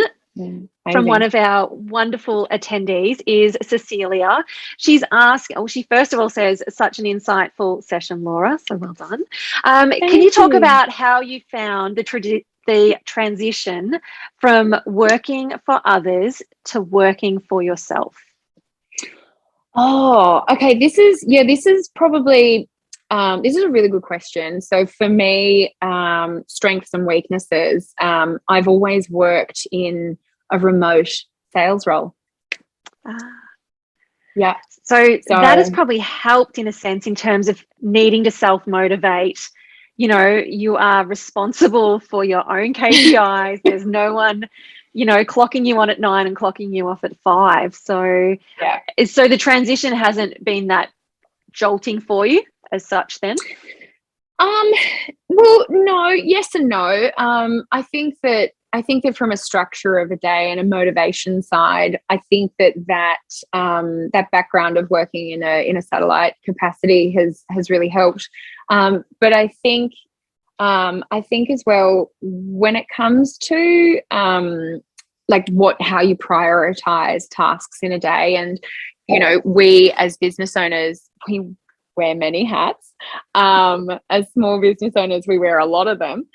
S1: From one of our wonderful attendees is Cecilia. She's asked, she first of all says, such an insightful session, Laura. So well done. Can you talk about how you found the transition from working for others to working for yourself?
S2: Oh, okay. This is probably, this is a really good question. So for me, strengths and weaknesses, I've always worked in a remote sales role. Yeah.
S1: So that has probably helped in a sense in terms of needing to self-motivate. You are responsible for your own KPIs. There's no one, clocking you on at 9 and clocking you off at 5. So, so the transition hasn't been that jolting for you as such then?
S2: Well, no, yes and no. I think that from a structure of a day and a motivation side, I think that background of working in a satellite capacity has really helped. But I think as well, when it comes to how you prioritize tasks in a day, and we as business owners, we wear many hats. As small business owners, we wear a lot of them.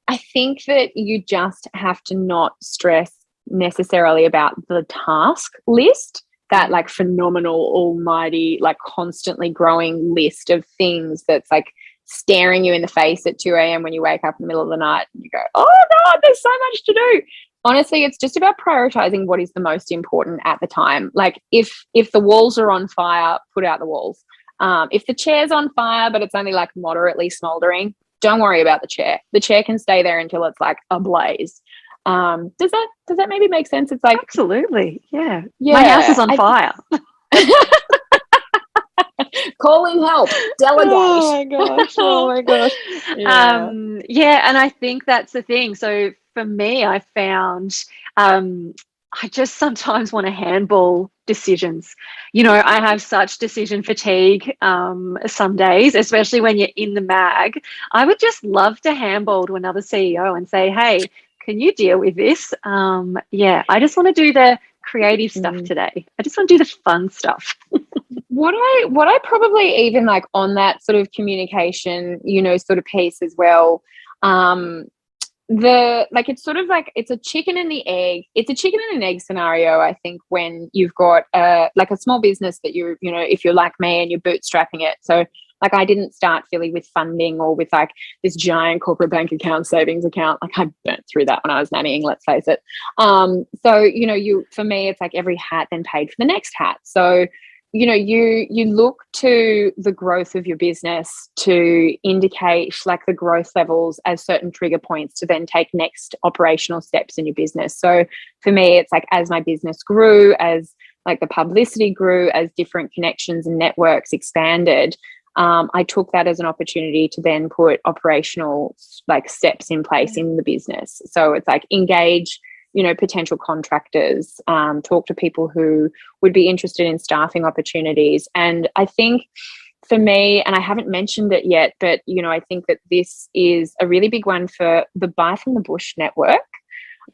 S2: I think that you just have to not stress necessarily about the task list, that like phenomenal, almighty, like constantly growing list of things that's like staring you in the face at 2 a.m. when you wake up in the middle of the night and you go, oh God, there's so much to do. Honestly, it's just about prioritizing what is the most important at the time. Like if the walls are on fire, put out the walls. If the chair's on fire, but it's only like moderately smoldering, don't worry about the chair. The chair can stay there until it's like ablaze. Does that maybe make sense? It's like,
S1: absolutely. Yeah. My house is on fire.
S2: Calling help. Delegate.
S1: Oh my gosh. And I think that's the thing. So for me, I found I just sometimes want to handball decisions. I have such decision fatigue some days, especially when you're in the mag. I would just love to handball to another CEO and say, hey, can you deal with this? I just want to do the creative stuff today. I just want to do the fun stuff.
S2: What I probably even like on that sort of communication, sort of piece as well, It's sort of like it's a chicken and the egg. It's a chicken and an egg scenario, I think, when you've got a small business that if you're like me and you're bootstrapping it. So like I didn't start Phylli with funding or with like this giant corporate bank account, savings account. Like I burnt through that when I was nannying, let's face it. For me, it's like every hat then paid for the next hat. So you look to the growth of your business to indicate like the growth levels as certain trigger points to then take next operational steps in your business. So for me, it's like as my business grew, as like the publicity grew, as different connections and networks expanded, I took that as an opportunity to then put operational like steps in place in the business. So it's like engage potential contractors, talk to people who would be interested in staffing opportunities. And I think for me, and I haven't mentioned it yet, but, I think that this is a really big one for the Buy from the Bush network.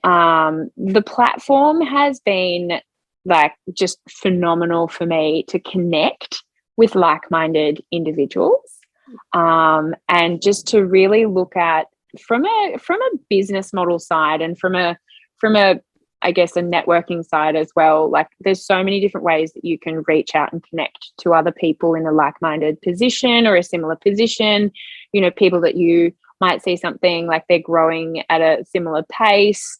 S2: The platform has been like just phenomenal for me to connect with like-minded individuals, and just to really look at from a business model side and from a I guess a networking side as well. Like there's so many different ways that you can reach out and connect to other people in a like-minded position or a similar position, people that you might see something like they're growing at a similar pace,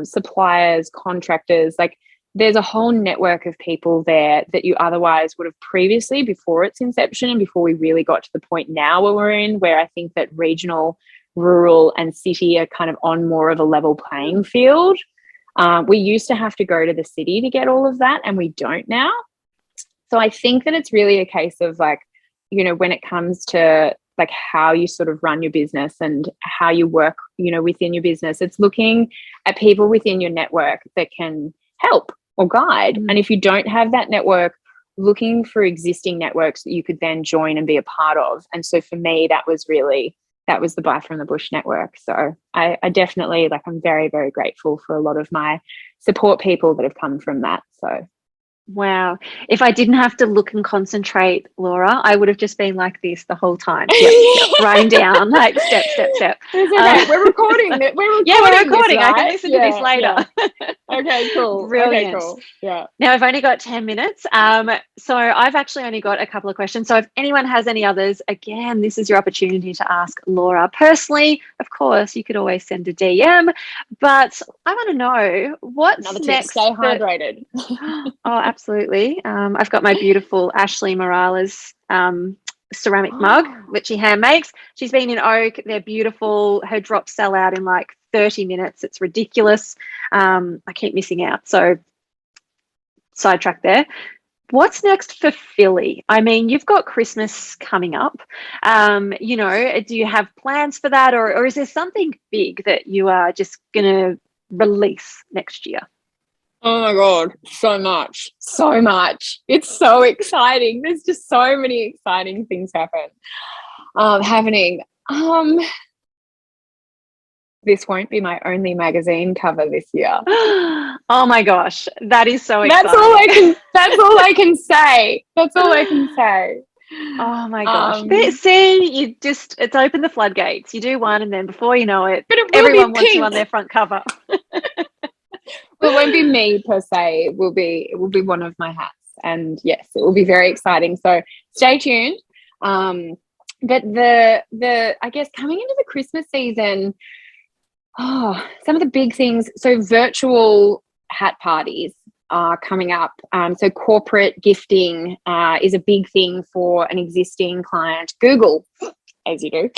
S2: suppliers, contractors, like there's a whole network of people there that you otherwise would have previously, before its inception and before we really got to the point now where we're in, where I think that regional, rural and city are kind of on more of a level playing field. We used to have to go to the city to get all of that, and we don't now. So I think that it's really a case of like, when it comes to like how you sort of run your business and how you work, within your business, it's looking at people within your network that can help or guide. And if you don't have that network, looking for existing networks that you could then join and be a part of. And so for me, that was the Buy from the Bush network. So I definitely, like, I'm very, very grateful for a lot of my support people that have come from that. So.
S1: Wow. If I didn't have to look and concentrate, Laura, I would have just been like this the whole time. Yep, writing down, like step.
S2: It's okay. We're recording. We're recording.
S1: Yeah, we're recording.
S2: This, right?
S1: I can listen to this later.
S2: Yeah. Okay, cool.
S1: Brilliant.
S2: Okay, cool. Yeah.
S1: Now I've only got 10 minutes. So I've actually only got a couple of questions. So if anyone has any others, again, this is your opportunity to ask Laura personally. Of course, you could always send a DM, but I want to know what's
S2: Another
S1: next.
S2: Stay hydrated.
S1: Oh, absolutely. I've got my beautiful Ashley Morales ceramic mug, which she hand makes. She's been in oak. They're beautiful. Her drops sell out in like 30 minutes. It's ridiculous. I keep missing out. So sidetrack there. What's next for Phylli? I mean, you've got Christmas coming up. Do you have plans for that, or is there something big that you are just going to release next year?
S2: Oh my God, so much. It's so exciting. There's just so many exciting things happening. This won't be my only magazine cover this year.
S1: Oh my gosh, that is so exciting.
S2: That's all I can say.
S1: Oh my gosh. See, it's opened the floodgates. You do one and then before you know it, everyone wants you on their front cover.
S2: Well, it won't be me per se. It will be one of my hats. And yes, it will be very exciting. So stay tuned. But I guess coming into the Christmas season, some of the big things. So virtual hat parties are coming up. So corporate gifting is a big thing for an existing client. Google, as you do.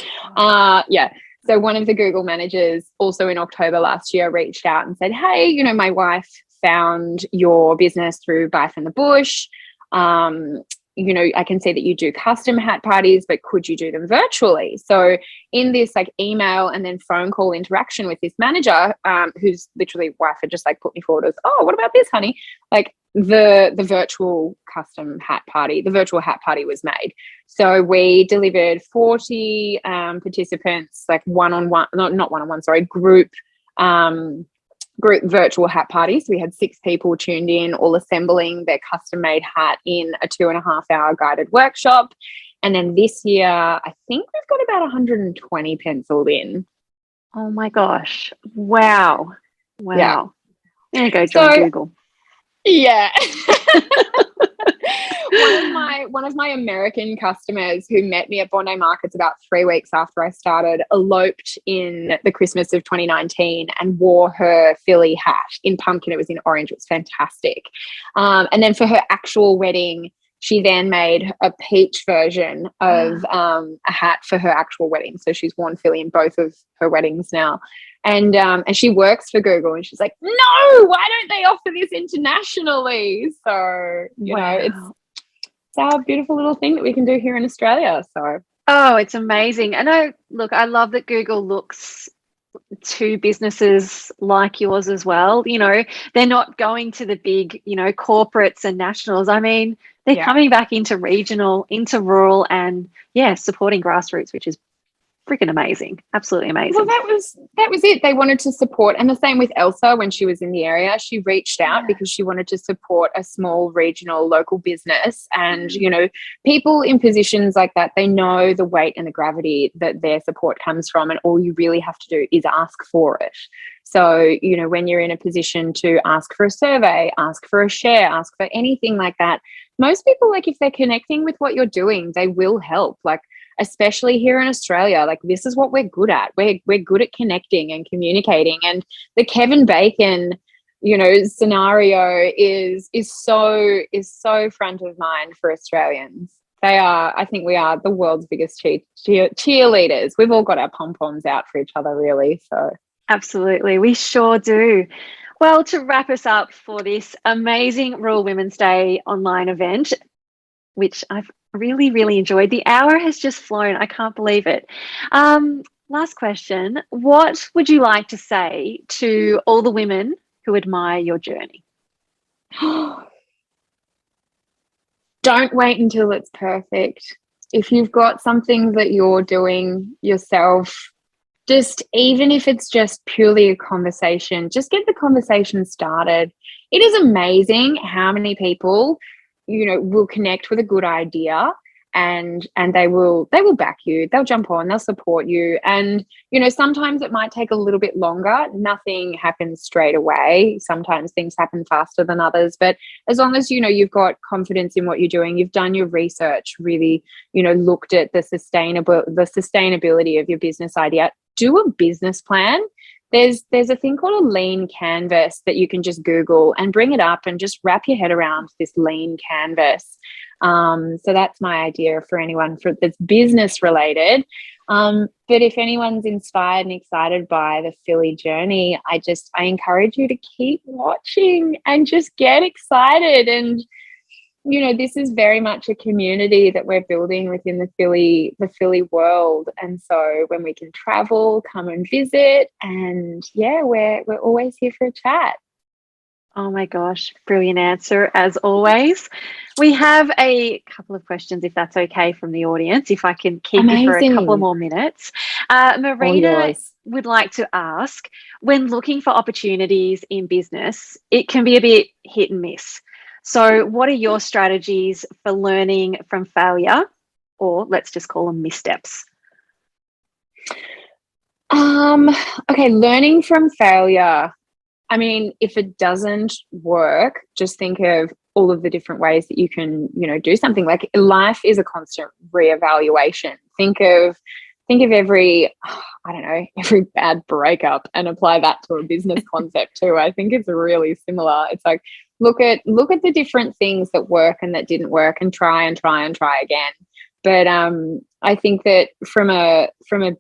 S2: So one of the Google managers also in October last year reached out and said, hey, my wife found your business through Buy from the Bush. I can see that you do custom hat parties, but could you do them virtually? So in this like email and then phone call interaction with this manager, whose literally wife had just like put me forward as, oh, what about this, honey? Like the virtual custom hat party, the virtual hat party was made. So we delivered 40 participants, like group virtual hat parties. We had 6 people tuned in, all assembling their custom made hat in a 2.5-hour guided workshop. And then this year, I think we've got about 120 penciled in.
S1: Oh my gosh. Wow.
S2: Yeah.
S1: Wow. There you go, join
S2: So,
S1: Google.
S2: yeah. one of my American customers who met me at Bondi Markets about 3 weeks after I started eloped in the Christmas of 2019 and wore her Phylli hat in pumpkin. It was in orange. It was fantastic. And then for her actual wedding, she then made a peach version of a hat for her actual wedding. So she's worn Phylli in both of her weddings now. And she works for Google, and she's like, no, why don't they offer this internationally? So, you know, it's our beautiful little thing that we can do here in Australia. So,
S1: oh, it's amazing. And I love that Google looks to businesses like yours as well. You know, they're not going to the big, you know, corporates and nationals. I mean, they're coming back into regional, into rural, and supporting grassroots, which is freaking amazing. Absolutely amazing.
S2: Well, that was it. They wanted to support, and the same with Elsa when she was in the area. She reached out because she wanted to support a small regional local business. And, you know, people in positions like that, they know the weight and the gravity that their support comes from, and all you really have to do is ask for it. So, you know, when you're in a position to ask for a survey, ask for a share, ask for anything like that, most people, like, if they're connecting with what you're doing, they will help. Like, especially here in Australia, like, this is what we're good at. We're good at connecting and communicating. And the Kevin Bacon, you know, scenario is so front of mind for Australians. I think we are the world's biggest cheerleaders. We've all got our pom-poms out for each other, really. So
S1: absolutely, we sure do. Well, to wrap us up for this amazing Rural Women's Day online event, which I've really, really enjoyed. The hour has just flown. I can't believe it. Last question. What would you like to say to all the women who admire your journey?
S2: Don't wait until it's perfect. If you've got something that you're doing yourself, just, even if it's just purely a conversation, just get the conversation started. It is amazing how many people, you know, will connect with a good idea, and they will back you. They'll jump on, they'll support you. And, you know, sometimes it might take a little bit longer. Nothing happens straight away. Sometimes things happen faster than others. But as long as, you know, you've got confidence in what you're doing, you've done your research, really, you know, looked at the sustainability of your business idea, do a business plan. There's a thing called a lean canvas that you can just Google and bring it up and just wrap your head around this lean canvas. So that's my idea for anyone that's business related. But if anyone's inspired and excited by the Phylli journey, I encourage you to keep watching and just get excited. And, you know, this is very much a community that we're building within the Phylli world. And so when we can travel, come and visit, and we're always here for a chat.
S1: Oh my gosh, brilliant answer as always. We have a couple of questions, if that's okay, from the audience, if I can keep you for a couple more minutes. Marina would like to ask, when looking for opportunities in business, it can be a bit hit and miss. So what are your strategies for learning from failure, or let's just call them missteps?
S2: Okay, learning from failure. I mean, if it doesn't work, just think of all of the different ways that you can, you know, do something. Like, life is a constant reevaluation. Think of every, I don't know, every bad breakup and apply that to a business concept too. I think it's really similar. It's like, look at the different things that work and that didn't work, and try again. But I think that from a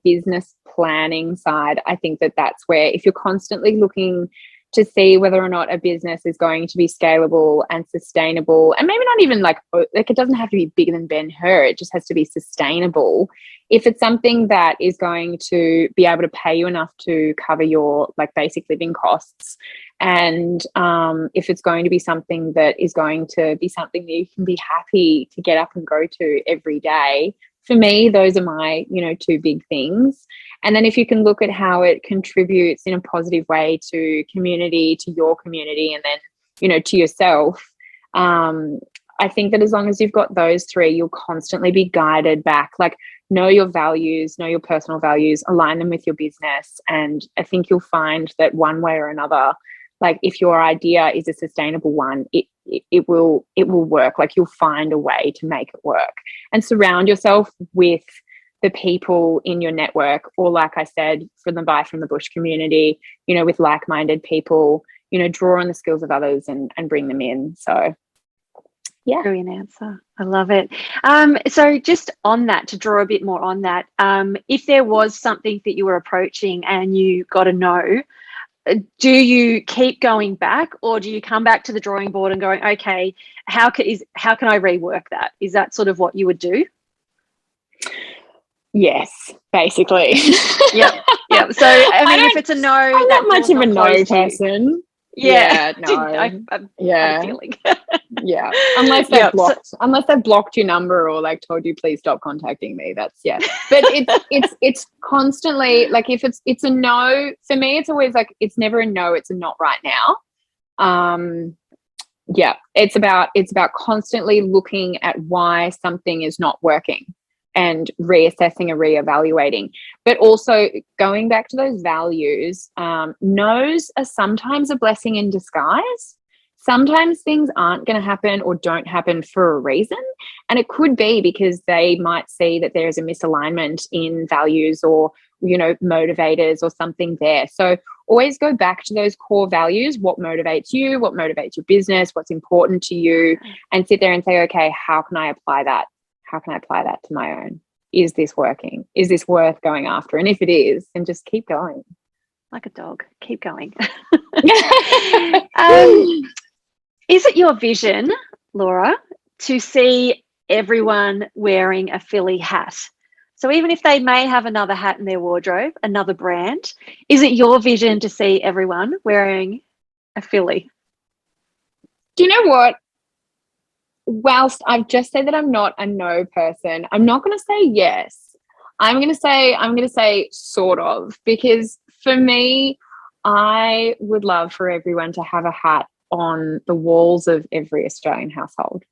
S2: business planning side, I think that that's where, if you're constantly looking to see whether or not a business is going to be scalable and sustainable, and maybe not even like it doesn't have to be bigger than Ben-Hur, it just has to be sustainable. If it's something that is going to be able to pay you enough to cover your like basic living costs, and if it's going to be something that is going to be something that you can be happy to get up and go to every day, for me, those are my, you know, two big things. And then if you can look at how it contributes in a positive way to community, to your community, and then, you know, to yourself, I I think that as long as you've got those three, you'll constantly be guided back. Like, know your values, know your personal values, align them with your business. And I think you'll find that one way or another, like if your idea is a sustainable one, it will work. Like, you'll find a way to make it work. And surround yourself with the people in your network, or like I said, from the Buy from the Bush community, you know, with like-minded people, you know, draw on the skills of others and bring them in. So yeah.
S1: Brilliant answer. I love it. So just on that, to draw a bit more on that, if there was something that you were approaching and you got a no, do you keep going back, or do you come back to the drawing board and going, okay, how can I rework that? Is that sort of what you would do?
S2: Yes, basically.
S1: Yep. So I mean, if it's a no,
S2: I'm not much of a no person.
S1: Yeah,
S2: no.
S1: I had a feeling.
S2: Yeah, unless they've blocked your number or like told you please stop contacting me. That's But it's constantly like, if it's a no for me, it's always like, it's never a no, it's a not right now. It's about constantly looking at why something is not working and reassessing and reevaluating. But also going back to those values, no's are sometimes a blessing in disguise. Sometimes things aren't going to happen or don't happen for a reason. And it could be because they might see that there is a misalignment in values or, you know, motivators or something there. So always go back to those core values. What motivates you? What motivates your business? What's important to you? And sit there and say, okay, how can I apply that? How can I apply that to my own? Is this working? Is this worth going after? And if it is, then just keep going.
S1: Like a dog, keep going. Is it your vision, Laura, to see everyone wearing a Phylli hat? So even if they may have another hat in their wardrobe, another brand, is it your vision to see everyone wearing a Phylli?
S2: Do you know what? Whilst I've just said that I'm not a no person, I'm not going to say yes. I'm going to say sort of, because for me, I would love for everyone to have a hat on the walls of every Australian household.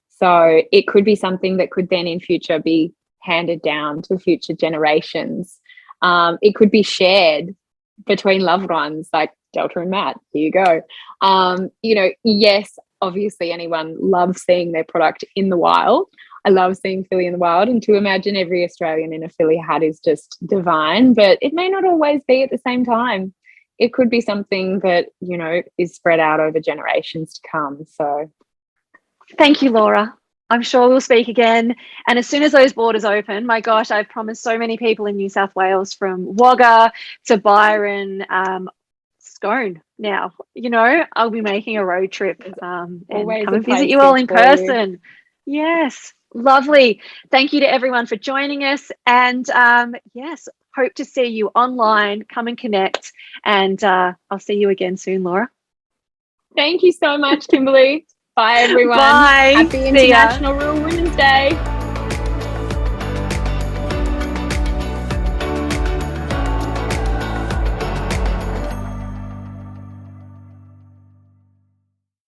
S2: So it could be something that could then in future be handed down to future generations. It could be shared between loved ones, like Delta and Matt. Here you go. You know, yes, obviously anyone loves seeing their product in the wild. I love seeing Phylli in the wild, and to imagine every Australian in a Phylli hat is just divine, but it may not always be at the same time. It could be something that, you know, is spread out over generations to come. So
S1: thank you, Laura. I'm sure we'll speak again. And as soon as those borders open, my gosh, I've promised so many people in New South Wales, from Wagga to Byron, Scone now, you know, I'll be making a road trip and come and visit you all in person. Yes, lovely. Thank you to everyone for joining us. And yes, hope to see you online. Come and connect. And I'll see you again soon, Laura.
S2: Thank you so much, Kimberley. Bye, everyone.
S1: Bye.
S2: Happy International Rural Women's Day.